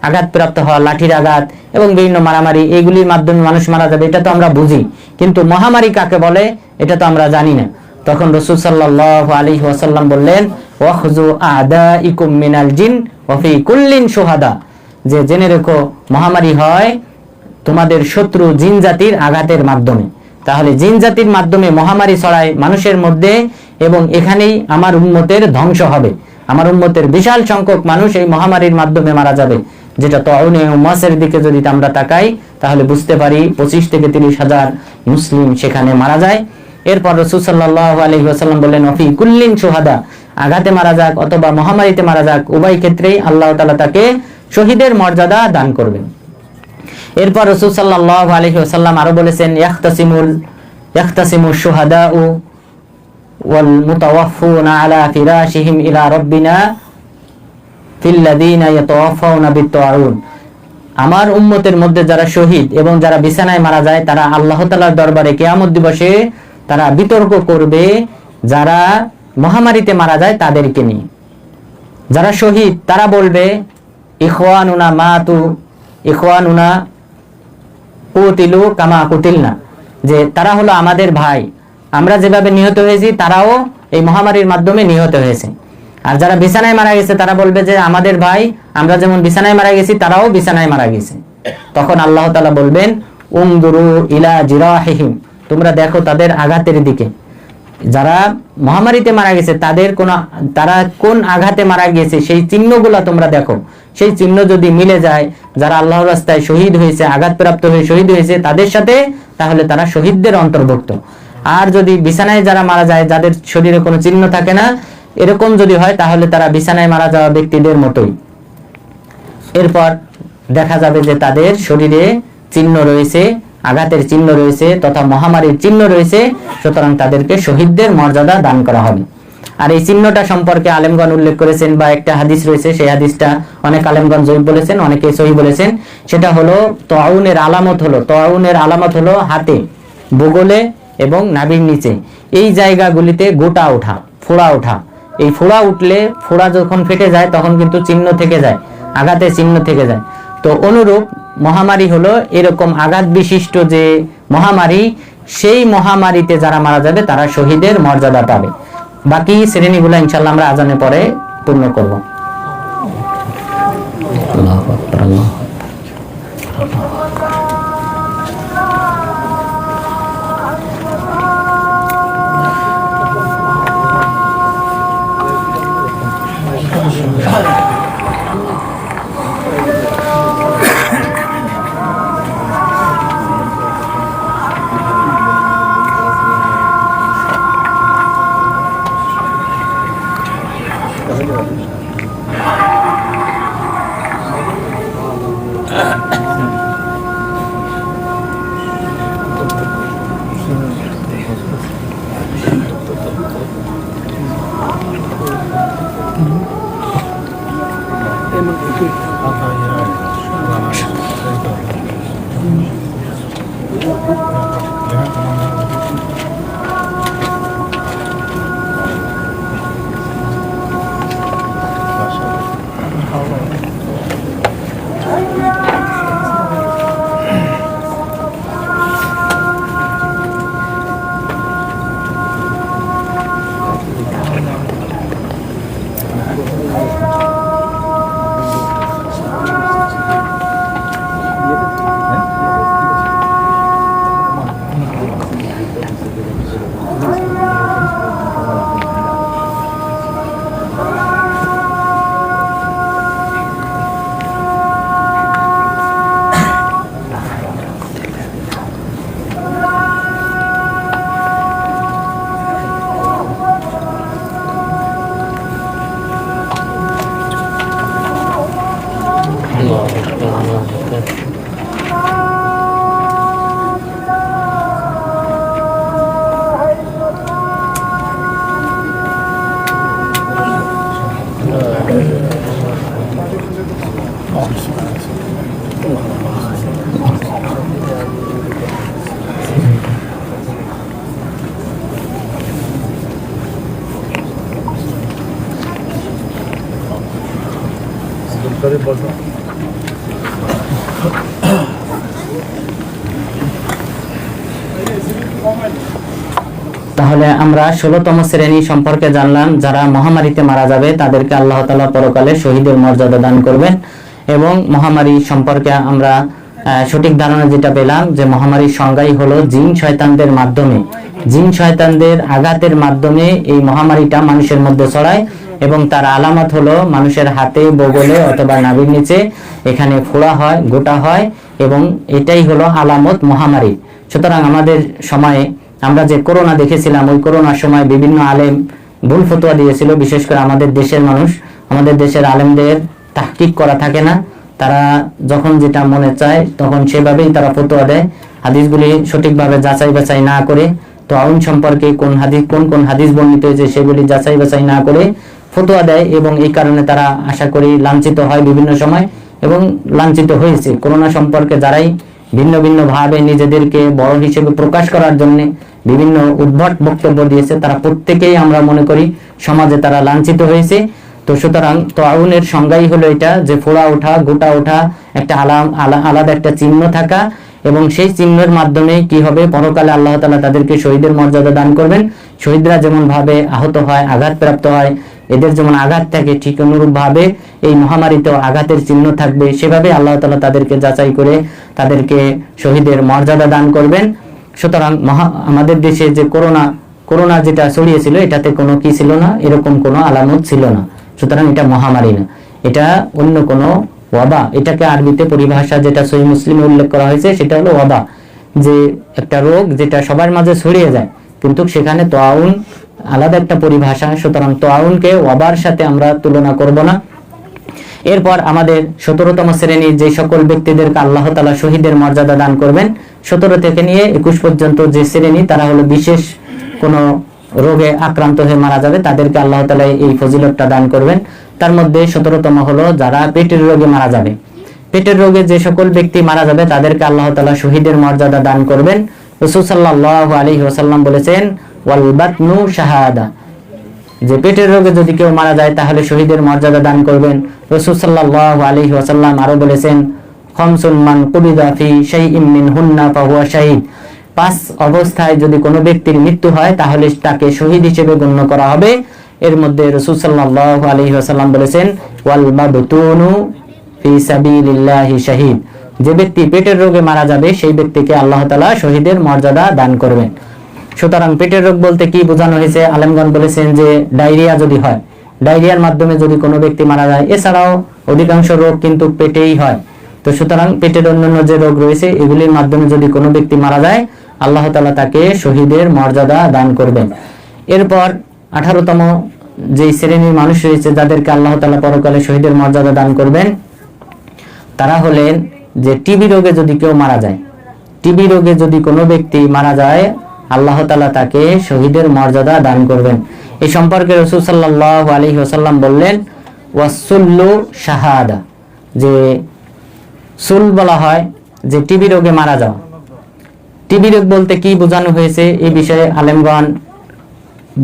আঘাতপ্রাপ্ত হওয়া, লাঠির আঘাত এবং বিভিন্ন মারামারি, এইগুলির মাধ্যমে মানুষ মারা যাবে, এটা তো আমরা বুঝি, কিন্তু মহামারী কাকে বলে এটা তো আমরা জানি না। তখন রাসূল সাল্লাল্লাহু আলাইহি ওয়াসাল্লাম বললেন, ওয়াখযু আদাইকুম মিনাল জিন ওয়া ফি কুল্লিন শুহাদা, যে জেনে রেখো মহামারী হয় তোমাদের শত্রু জিন জাতির আঘাতের মাধ্যমে। তাহলে জিন জাতির মাধ্যমে মহামারী ছড়ায় মানুষের মধ্যে, এবং এখানেই আমার উম্মতের ধ্বংস হবে। আমার উম্মতের বিশাল সংখ্যক মানুষ এই মহামারীর মাধ্যমে মারা যাবে, যেটা তাউনে উমওয়াসের দিকে যদি আমরা তাকাই তাহলে বুঝতে পারি 25 থেকে 30,000 মুসলিম সেখানে মারা যায়। এরপর রাসূল সাল্লাল্লাহু আলাইহি ওয়াসাল্লাম বললেন, ওয়া ফি কুল্লিন শুহাদা, আঘাতে মারা যাক অথবা মহামারীতে মারা যাক, উভয় ক্ষেত্রেই আল্লাহ তাআলা তাকে শহীদের মর্যাদা দান করবেন। এরপর রাসূল সাল্লাল্লাহু আলাইহি ওয়াসাল্লাম আরো বলেছেন, ইয়াখতাসিমুশ শুহাদাউ ওয়াল মুতাওয়াফফুনা আলা ফিরাশিহিম ইলা রাব্বিনা ফিল্লাযিনা ইয়াতাওয়াফাউনা বিত-তাউন, আমার উম্মতের মধ্যে যারা শহীদ এবং যারা বিছানায় মারা যায় তারা আল্লাহ তাআলার দরবারে কিয়ামত দিবসে তারা বিতর্ক করবে যারা মহামারীতে মারা যায় তাদেরকে নিয়ে। যারা শহীদ তারা বলবে, ইখওয়ানুনা মাতু ইখওয়ানুনা কুতিলু কামা কুতিলনা, যে তারা হলো আমাদের ভাই, আমরা যেভাবে নিহত হয়েছি তারাও এই মহামারীর মাধ্যমে নিহত হয়েছে। আর যারা বিছানায় মারা গেছে তারা বলবে যে আমাদের ভাই, আমরা যেমন বিছানায় মারা গেছি তারাও বিছানায় মারা গেছে। তখন আল্লাহ তাআলা বলবেন, উনদুরু ইলা জিরাহিহিম, তোমরা দেখো তাদের আঘাতের দিকে। যারা মহামারীতে মারা গেছে তারা কোন আঘাতে মারা গিয়েছে সেই চিহ্নগুলো তোমরা দেখো। সেই চিহ্ন যদি মিলে যায় যারা আল্লাহর রাস্তায় শহীদ হয়েছে, আঘাতপ্রাপ্ত হয়ে শহীদ হয়েছে তাদের সাথে, তাহলে তারা শহীদদের অন্তর্ভুক্ত। আর যদি বিছানায় যারা মারা যায় যাদের শরীরে কোনো চিহ্ন থাকে না, এরকম যদি হয় তাহলে তারা বিছানায় মারা যাওয়া ব্যক্তিদের মতোই। এরপর দেখা যাবে যে তাদের শরীরে চিহ্ন রয়েছে, আঘাতের চিহ্ন রয়েছে তথা মহামারীর চিহ্ন রয়েছে, সুতরাং তাদেরকে শহীদদের মর্যাদা দান করা হবে। আর এই চিহ্নটা সম্পর্কে আলেমগণ উল্লেখ করেছেন, বা একটা হাদিস রয়েছে, সেই হাদিসটা অনেক আলেমগণ জয়ীফ বলেছেন, অনেকে সহিহ বলেছেন। সেটা হলো তাউনের আলামত হলো হাতে, বগলে এবং নাভির নিচে এই জায়গাগুলিতে গোটা ওঠা, ফোড়া ওঠা। এই ফোড়া উঠলে, ফোড়া যখন ফেটে যায় তখন কিন্তু চিহ্ন থেকে যায়, আঘাতের চিহ্ন থেকে যায়। তো অনুরূপ মহামারী হলো এরকম আঘাত বিশিষ্ট যে মহামারী, সেই মহামারীতে যারা মারা যাবে তারা শহীদের মর্যাদা পাবে। বাকি শ্রেণীগুলো ইনশাআল্লাহ আমরা আজানের পরে পূর্ণ করব। আল্লাহু আকবার, আল্লাহু আকবার। তাহলে আমরা 16তম শ্রেণী সম্পর্কে জানলাম, যারা মহামারীতে মারা যাবে তাদেরকে আল্লাহ তাআলা পরকালে শহীদের মর্যাদা দান করবেন। এবং মহামারী সম্পর্কে আমরা সঠিক ধারণা যেটা পেলাম যে মহামারীর সংজ্ঞাই হলো জিন শয়তানদের মাধ্যমে, জিন শয়তানদের আঘাতের মাধ্যমে এই মহামারীটা মানুষের মধ্যে ছড়ায় এবং তার আলামত হলো মানুষের হাতে, বগলে অথবা নাভির নিচে এখানে ফোড়া হয়, গোটা হয় এবং এটাই হলো আলামত মহামারী। সুতরাং আমাদের সময়ে আমরা যে করোনা দেখেছিলাম, ওই করোনার সময় বিভিন্ন আলেম ভুল ফতোয়া দিয়েছিল। বিশেষ করে আমাদের দেশের মানুষ, আমাদের দেশের আলেমদের তাহকিক করা থাকে না, তারা যখন যেটা মনে চায় তখন সেভাবেই তারা ফতোয়া দেয়। হাদিসগুলি সঠিকভাবে যাচাই বাছাই না করে, তো আউন সম্পর্কে কোন হাদিস বর্ণিত হয়েছে সেগুলি যাচাই বাছাই না করে ফতোয়া দেয় এবং এই কারণে তারা আশা করি লাঞ্ছিত হয় বিভিন্ন সময় এবং লাঞ্ছিত হয়েছে। করোনা সম্পর্কে যারাই ভিন্ন ভিন্ন ভাবে নিজেদেরকে বড় হিসেবে প্রকাশ করার জন্য বিভিন্ন উদ্ভট বক্তব্য দিয়েছে, তারা প্রত্যেকেই আমরা মনে করি সমাজে তারা লাঞ্ছিত হয়েছে। তো সুতরাং তাউনের সংজ্ঞাই হলো এটা যে ফোড়া ওঠা, গোটা ওঠা, একটা আলাদা একটা চিহ্ন থাকা এবং সেই চিহ্নের মাধ্যমে কি হবে, পরকালে আল্লাহ তাআলা তাদেরকে শহীদের মর্যাদা দান করবেন। শহীদরা যেমন ভাবে আহত হয়, আঘাতপ্রাপ্ত হয়, এদের যেমন আঘাত থাকে ঠিক অনুরূপ ভাবে এই মহামারীতেও আঘাতের চিহ্ন থাকবে, সেভাবে আল্লাহ তাআলা তাদেরকে যাচাই করে তাদেরকে শহীদের মর্যাদা দান করবেন। সুতরাং আমাদের দেশে যে করোনা যেটা ছড়িয়েছিল এটাতে কোনো কি ছিল না, এরকম কোনো আলামত ছিল না। সুতরাং এটা মহামারী না, এটা অন্য কোনো ওয়াবা। এটাকে আরবিতে পরিভাষা যেটা সহিহ মুসলিমে উল্লেখ করা হয়েছে সেটা হলো ওয়াবা, যে একটা রোগ যেটা সবার মাঝে ছড়িয়ে যায়, কিন্তু সেখানে তাউন আলাদা একটা পরিভাষা। সুতরাং তাউনকে ওয়াবার সাথে আমরা তুলনা করব না। এরপর আমাদের 17তম শ্রেণীর যে সকল ব্যক্তিদেরকে আল্লাহ তাআলা শহীদের মর্যাদা দান করবেন, 17 থেকে নিয়ে 21 পর্যন্ত যে শ্রেণী, তারা হলো বিশেষ কোনো রোগে আক্রান্ত হয়ে মারা যাবে, তাদেরকে আল্লাহ তাআলা এই ফজিলতটা দান করবেন। তার মধ্যে 17তম হলো যারা পেটের রোগে মারা যাবে। পেটের রোগে যে সকল ব্যক্তি মারা যাবে তাদেরকে আল্লাহ তাআলা শহীদের মর্যাদা দান করবেন। রাসূল সাল্লাল্লাহু আলাইহি ওয়াসাল্লাম বলেছেন, ওয়াল বাতনু শাহাদা, যে পেটের রোগে যদি কেউ মারা যায় তাহলে শহীদের মর্যাদা দান করবেন। রাসূল সাল্লাল্লাহু আলাইহি ওয়াসাল্লাম আরো বলেছেন, খামসুন মান কুবিদা ফি শাইইন মিনহুন্না ফাহুয়া শাহীদ, 5 অবস্থায় যদি কোনো ব্যক্তির মৃত্যু হয় তাহলে তাকে শহীদ হিসেবে গণ্য করা হবে। এর মধ্যে রাসূল সাল্লাল্লাহু আলাইহি ওয়াসাল্লাম বলেছেন, ওয়াল মাবতুনু ফি সাবিলিল্লাহি শাহীদ, যে ব্যক্তি পেটের রোগে মারা যাবে সেই ব্যক্তিকে আল্লাহ তাআলা শহীদের মর্যাদা দান করবেন। সুতরাং পেটের রোগ বলতে কি বোঝানো হয়েছে, আলেমগণ বলেছেন যে ডায়রিয়া যদি হয়, ডায়রিয়ার মাধ্যমে যদি কোনো ব্যক্তি মারা যায়, এছাড়াও অধিকাংশ রোগ কিন্তু পেটেই হয়। তো সুতরাং পেটের অন্যান্য যে রোগ রয়েছে এগুলির মাধ্যমে যদি কোনো ব্যক্তি মারা যায় আল্লাহ তাআলা তাকে শহীদের মর্যাদা দান করবেন। এরপর 18তম যে শ্রেণীর মানুষ রয়েছে যাদেরকে আল্লাহ তাআলা পরকালে শহীদের মর্যাদা দান করবেন, তারা হলেন যে টিবি রোগে যদি কেউ মারা যায়, টিবি রোগে যদি কোনো ব্যক্তি মারা যায় আল্লাহ তাআলা তাকে শহীদের মর্যাদা দান করবেন। এই সম্পর্কে রাসূল সাল্লাল্লাহু আলাইহি ওয়াসাল্লাম বললেন, ওয়াসুল্লু শাহাদা, যে সুল বলা হয় যে টিবি রোগে মারা যাওয়া, টিবি রোগ বলতে কি বোঝানো হয়েছে এই বিষয়ে আলেমগণ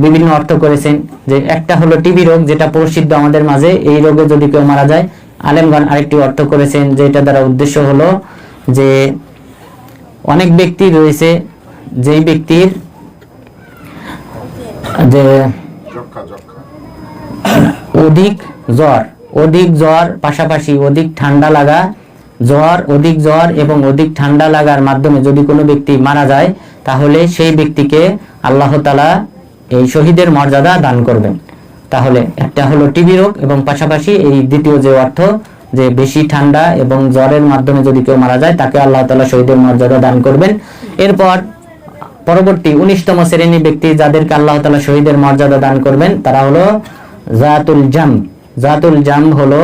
বিভিন্ন অর্থ করেছেন। যে একটা হলো টিবি রোগ, যেটা প্রসিদ্ধ আমাদের মাঝে, এই রোগে যদি কেউ মারা যায়। আলেমগণ আরেকটি অর্থ করেছেন যে এটা দ্বারা উদ্দেশ্য হলো যে অনেক ব্যক্তি রয়েছে যেই ব্যক্তির যে অধিক জ্বর পাশাপাশি অধিক ঠান্ডা লাগা, অধিক জ্বর এবং অধিক ঠান্ডা লাগার মাধ্যমে যদি কোনো ব্যক্তি মারা যায়, তাহলে সেই ব্যক্তিকে আল্লাহ তাআলা এই শহীদের মর্যাদা দান করবেন। তাহলে একটা হলো টিবি রোগ এবং পাশাপাশি এই দ্বিতীয় যে অর্থ যে বেশি ঠান্ডা এবং জ্বরের মাধ্যমে যদি কেউ মারা যায় তাকে আল্লাহ তাআলা শহীদের মর্যাদা দান করবেন। এরপর পরবর্তী 19তম শ্রেণীর ব্যক্তি যাদেরকে আল্লাহ তাআলা শহীদের মর্যাদা দান করবেন তারা হলো জাতুল জাম হলো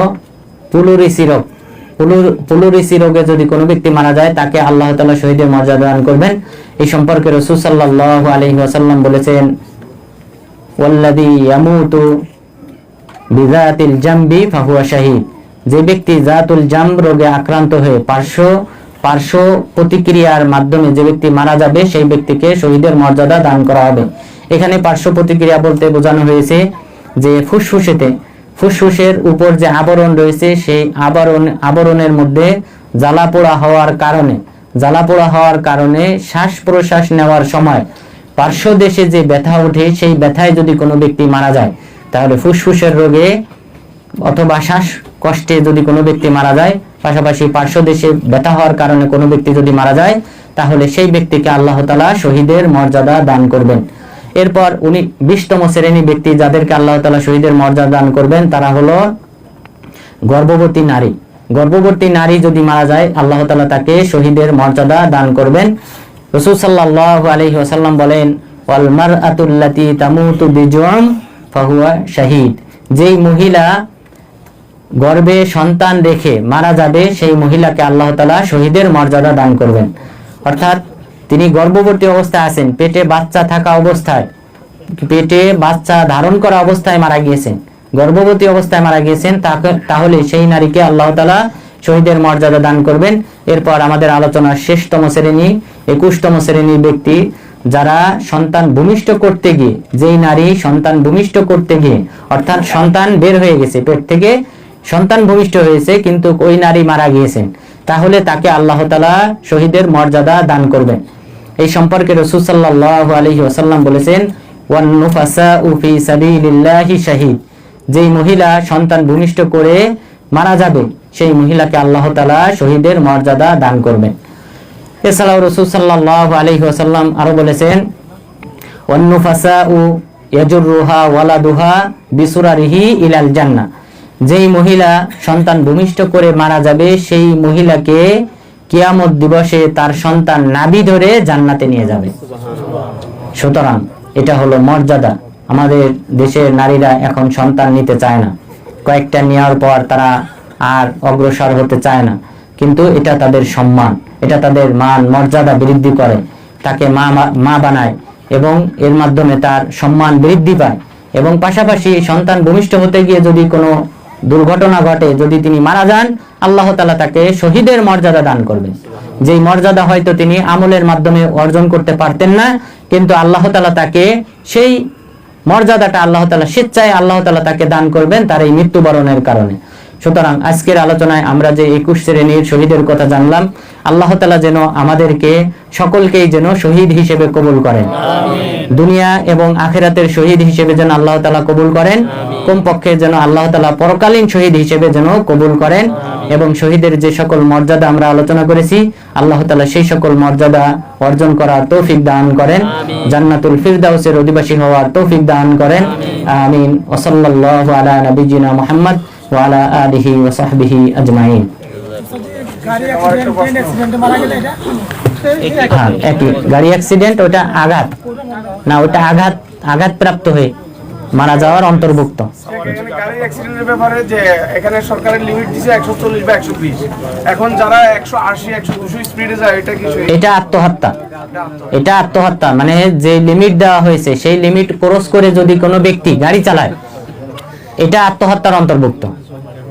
পুলুরিসি রোগ। পুলুরিসি রোগে যদি কোনো ব্যক্তি মারা যায় তাকে আল্লাহ তাআলা শহীদের মর্যাদা দান করবেন। এই সম্পর্কে রাসূল সাল্লাল্লাহু আলাইহি ওয়াসাল্লাম বলেছেন, ওয়াল্লাযী ইয়ামুতু বিযাতিল জামবি ফাহুয়া শাহীদ। যে ব্যক্তি জাতুল জামব রোগে আক্রান্ত হয়ে পার্শ্ব প্রতিক্রিয়ার মাধ্যমে যে ব্যক্তি মারা যাবে সেই ব্যক্তিকে শহীদের মর্যাদা দান করা হবে। এখানে পার্শ্ব প্রতিক্রিয়া বলতে বোঝানো হয়েছে যে ফুসফুসের উপর যে আবরণ রয়েছে সেই আবরণের মধ্যে জ্বালা পোড়া হওয়ার কারণে শ্বাস প্রশ্বাস নেওয়ার সময় পার্শ্বদেশে যে ব্যথা ওঠে সেই ব্যথায় যদি কোনো ব্যক্তি মারা যায়, তাহলে ফুসফুসের রোগে অথবা শ্বাসকষ্টে যদি কোনো ব্যক্তি মারা যায়, পাশাপাশি পার্শ্বদেশে ব্যথা হওয়ার কারণে কোনো ব্যক্তি যদি মারা যায়, তাহলে সেই ব্যক্তিকে আল্লাহ তাআলা শহীদের মর্যাদা দান করবেন। এরপর 20তম শ্রেণী ব্যক্তি যাদেরকে আল্লাহ তাআলা শহীদের মর্যাদা দান করবেন তারা হলো গর্ভবতী নারী যদি মারা যায় আল্লাহ তাআলা তাকে শহীদের মর্যাদা দান করবেন। রাসূল সাল্লাল্লাহু আলাইহি ওয়াসাল্লাম বলেন, ওয়াল মারআতুল্লাতী তামুতু বিজুম ফাহুয়া শাহীদ। যেই মহিলা গর্ভে সন্তান রেখে মারা যাবে সেই মহিলাকে আল্লাহ তাআলা শহীদের মর্যাদা দান করবেন। অর্থাৎ তিনি গর্ভবতী অবস্থায় আছেন, পেটে বাচ্চা থাকা অবস্থায়, পেটে বাচ্চা ধারণ করা অবস্থায় মারা গিয়েছেন, গর্ভবতী অবস্থায় মারা গিয়েছেন, তাহলে সেই নারীকে আল্লাহ তাআলা শহীদের মর্যাদা দান করবেন। এরপর আমাদের আলোচনার 21তম শ্রেণী ব্যক্তি যারা সন্তান ভূমিষ্ঠ করতে গিয়ে, যেই নারী সন্তান ভূমিষ্ঠ করতে গিয়ে অর্থাৎ সন্তান বের হয়ে গেছে, পেট থেকে সন্তান ভূমিষ্ঠ হয়েছে কিন্তু ওই নারী মারা গিয়েছেন, তাহলে তাকে আল্লাহ তাআলা শহীদের মর্যাদা দান করবেন। এই সম্পর্কে রাসূল সাল্লাল্লাহু আলাইহি ওয়াসাল্লাম বলেছেন, ওয়ান নুফাসাউ ফি সাবিলিল্লাহি শাহীদ। যেই মহিলা সন্তান ভূমিষ্ঠ করে মারা যাবে সেই মহিলাকে আল্লাহ তাআলা শহীদের মর্যাদা দান করবেন। এছাড়াও রাসূল সাল্লাল্লাহু আলাইহি ওয়াসাল্লাম আরো বলেছেন, ওয়ান নুফাসাউ ইয়াজুরুহা ওয়ালাদুহা বিসুরারিহি ইলাল জান্নাহ। যেই মহিলা সন্তান ভূমিষ্ঠ করে মারা যাবে সেই মহিলাকে কিয়ামত দিবসে তার সন্তান নাভি ধরে জান্নাতে নিয়ে যাবে। সুতরাং এটা হলো মর্যাদা। আমাদের দেশের নারীরা এখন সন্তান নিতে চায় না, কয়েকটা নেওয়ার পর তারা আর অগ্রসর হতে চায় না, কিন্তু এটা তাদের সম্মান, এটা তাদের মান মর্যাদা বৃদ্ধি করে, তাকে মা বানায় এবং এর মাধ্যমে তার সম্মান বৃদ্ধি পায়। এবং পাশাপাশি সন্তান ভূমিষ্ঠ হতে গিয়ে যদি কোনো দুর্ঘটনা ঘটে, যদি তিনি মারা যান, আল্লাহ তাআলা তাকে শহীদের মর্যাদা দান করবেন। যেই মর্যাদা হয়তো তিনি আমলের মাধ্যমে অর্জন করতে পারতেন না, কিন্তু আল্লাহ তাআলা তাকে সেই মর্যাদাটা আল্লাহ তাআলা স্বেচ্ছায় আল্লাহ তাআলা তাকে দান করবেন তার এই মৃত্যুবরণের কারণে। সুতরাং আজকের আলোচনায় আমরা যে 21 শ্রেণীর শহীদের কথা জানলাম, আল্লাহ তাআলা যেন আমাদেরকে সকলকেই যেন শহীদ হিসেবে কবুল করেন, দুনিয়া এবং আখিরাতের শহীদ হিসেবে যেন আল্লাহ তাআলা কবুল করেন, কমপক্ষে যেন আল্লাহ তাআলা পরকালীন শহীদ হিসেবে যেন কবুল করেন। এবং শহীদের যে সকল মর্যাদা আমরা আলোচনা করেছি আল্লাহ তাআলা সেই সকল মর্যাদা অর্জন করার তৌফিক দান করেন, জান্নাতুল ফিরদাউসের অধিবাসী হওয়ার তৌফিক দান করেন। আমিন। ওয়া সাল্লাল্লাহু আলা নাবিয়িনা মুহাম্মদ ওয়া আলা আলিহি ওয়া সাহবিহি আজমাইন। গাড়ি অ্যাক্সিডেন্ট, ওটা আঘাত না, ওটা আঘাতপ্রাপ্ত হয়ে মারা যাওয়ার অন্তর্ভুক্ত। গাড়ি অ্যাক্সিডেন্টের ব্যাপারে যে এখানে সরকারের লিমিট দিয়েছে 140 বা 120, এখন যারা 180 100 স্পিডে যায় এটা কি? এটা আত্মহত্যা। মানে যে লিমিট দেওয়া হয়েছে সেই লিমিট ক্রস করে যদি কোনো ব্যক্তি গাড়ি চালায় এটা আত্মহত্যার অন্তর্ভুক্ত।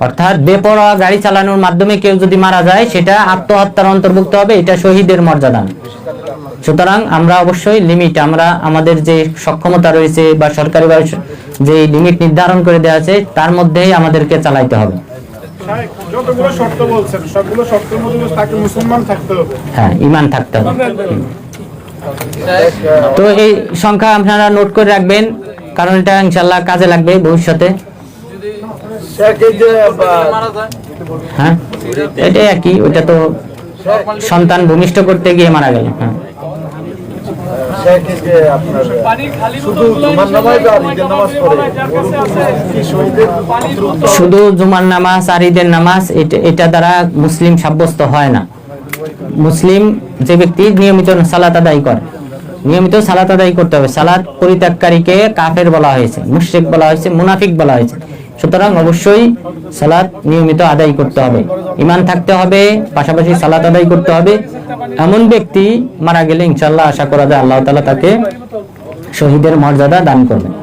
অর্থাৎ বেপরোয়া গাড়ি চালানোর মাধ্যমে কেউ যদি মারা যায় সেটা আত্মহত্যার অন্তর্ভুক্ত হবে, এটা শহীদের মর্যাদা। সুতরাং আমরা অবশ্যই লিমিট, আমরা আমাদের যে সক্ষমতা রয়েছে বা সরকারিভাবে যে লিমিট নির্ধারণ করে দেওয়া আছে তার মধ্যেই আমাদেরকে চালাইতে হবে। যতগুলো শর্ত বলছেন সবগুলো শর্তের মধ্যে তাকে মুসলমান থাকতে হবে, হ্যাঁ, ঈমান থাকতে হবে। তো এই সংখ্যা আপনারা নোট করে রাখবেন, কারণ এটা ইনশাআল্লাহ কাজে লাগবে ভবিষ্যতে। হ্যাঁ, এটাই আর কি, ওইটা তো সন্তান ভূমিষ্ঠ করতে গিয়ে মারা গেল। হ্যাঁ, শুধু জুমার নামাজ আর ঈদের নামাজ এটা দ্বারা মুসলিম সাব্যস্ত হয় না। মুসলিম যে ব্যক্তি নিয়মিত সালাত আদায় করে, নিয়মিত সালাত আদায় করতে হবে। সালাত পরিত্যাগকারীকে কাফের বলা হয়েছে, মুশরিক বলা হয়েছে, মুনাফিক বলা হয়েছে। সুতরাং অবশ্যই সালাত নিয়মিত আদায় করতে হবে, ঈমান থাকতে হবে, পাশাপাশি সালাত আদায় করতে হবে। এমন ব্যক্তি মারা গেলে ইনশাআল্লাহ আশা করা যায় আল্লাহ তাআলা তাকে শহীদের মর্যাদা দান করবেন।